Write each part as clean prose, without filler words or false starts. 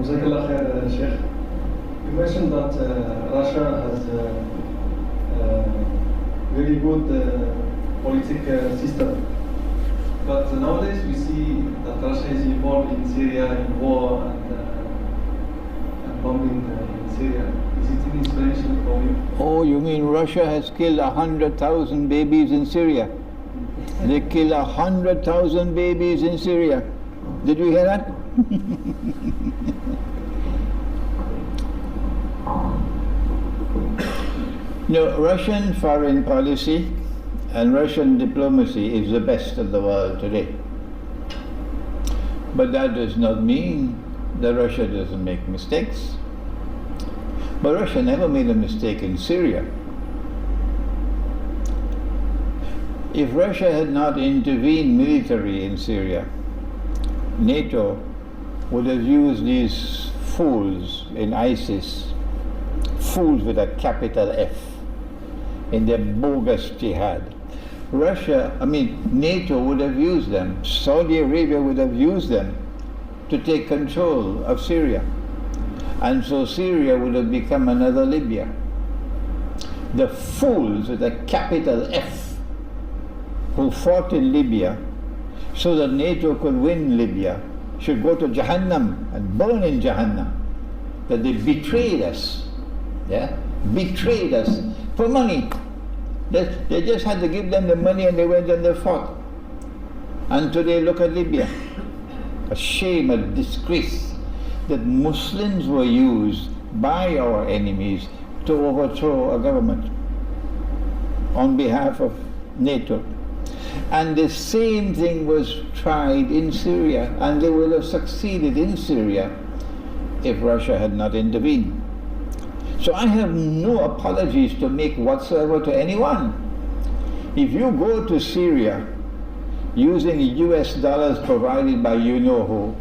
Jazakallah khair, Sheikh. You mentioned that Russia has very good political system. But nowadays we see that Russia is involved in Syria, in war and bombing in Syria. Is it an inspiration for you? Oh, you mean Russia has killed 100,000 babies in Syria? They killed 100,000 babies in Syria. Did you hear that? No, Russian foreign policy and Russian diplomacy is the best of the world today. But that does not mean that Russia doesn't make mistakes. But Russia never made a mistake in Syria. If Russia had not intervened militarily in Syria, NATO would have used these fools in ISIS, fools with a capital F, in their bogus jihad. NATO would have used them, Saudi Arabia would have used them to take control of Syria. And so Syria would have become another Libya. The fools with a capital F who fought in Libya so that NATO could win Libya should go to Jahannam and burn in Jahannam. That they betrayed us, betrayed us for money. They just had to give them the money and they went and they fought. And today look at Libya. A shame, a disgrace that Muslims were used by our enemies to overthrow a government on behalf of NATO. And the same thing was tried in Syria, and they would have succeeded in Syria if Russia had not intervened. So I have no apologies to make whatsoever to anyone. If you go to Syria using US dollars provided by you-know-who,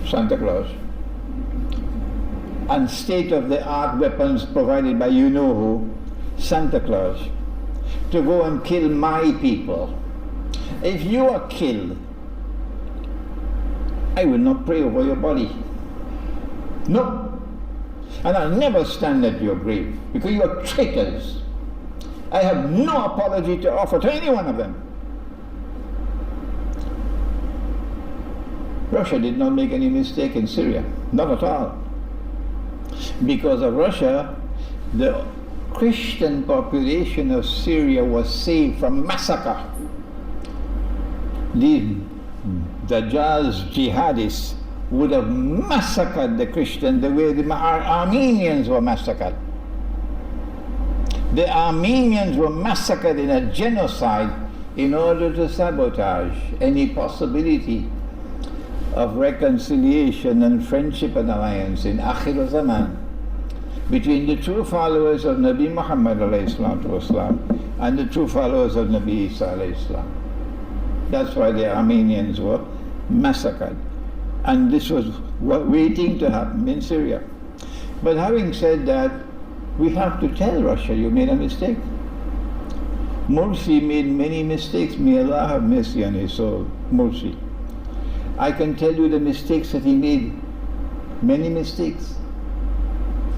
Santa Claus, and state-of-the-art weapons provided by you-know-who, Santa Claus, to go and kill my people, if you are killed, I will not pray over your body. No. And I'll never stand at your grave, because you are traitors. I have no apology to offer to any one of them. Russia did not make any mistake in Syria, not at all. Because of Russia, the Christian population of Syria was saved from massacre. The Dajjal's jihadists would have massacred the Christians the way the Armenians were massacred. The Armenians were massacred in a genocide in order to sabotage any possibility of reconciliation and friendship and alliance in Akhir Zaman between the true followers of Nabi Muhammad ﷺ and the true followers of Nabi Isa ﷺ. That's why the Armenians were massacred. And this was waiting to happen in Syria. But having said that, we have to tell Russia, you made a mistake. Morsi made many mistakes. May Allah have mercy on his soul, Morsi. I can tell you the mistakes that he made, many mistakes.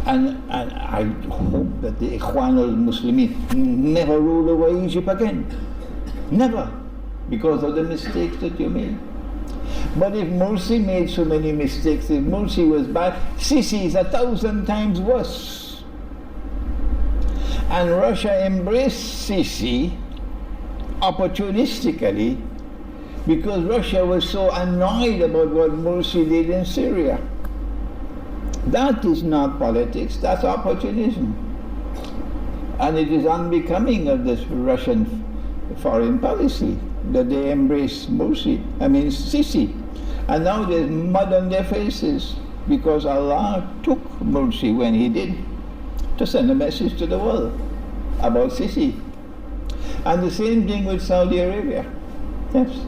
And I hope that the Ikhwan al-Muslimin never rule over Egypt again. Never. Because of the mistakes that you made. But if Morsi made so many mistakes, if Morsi was bad, Sisi is 1,000 times worse. And Russia embraced Sisi opportunistically because Russia was so annoyed about what Morsi did in Syria. That is not politics, that's opportunism. And it is unbecoming of this Russian foreign policy that they embrace Sisi. And now there's mud on their faces because Allah took Morsi when he did to send a message to the world about Sisi. And the same thing with Saudi Arabia. Yes.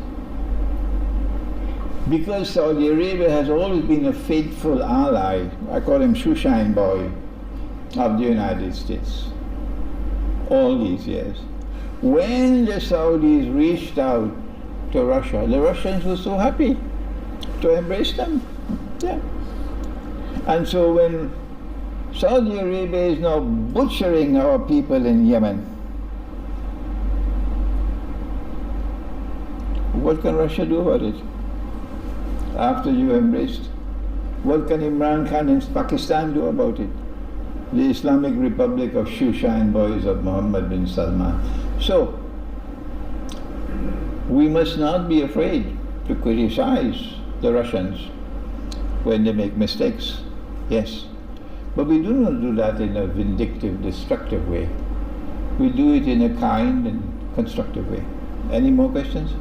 Because Saudi Arabia has always been a faithful ally, I call him shoeshine boy, of the United States, all these years. When the Saudis reached out to Russia, the Russians were so happy to embrace them. Yeah. And so when Saudi Arabia is now butchering our people in Yemen, what can Russia do about it? After you embraced, what can Imran Khan in Pakistan do about it? The Islamic Republic of Shushan boys of Muhammad bin Salman. So, we must not be afraid to criticize the Russians when they make mistakes, yes. But we do not do that in a vindictive, destructive way. We do it in a kind and constructive way. Any more questions?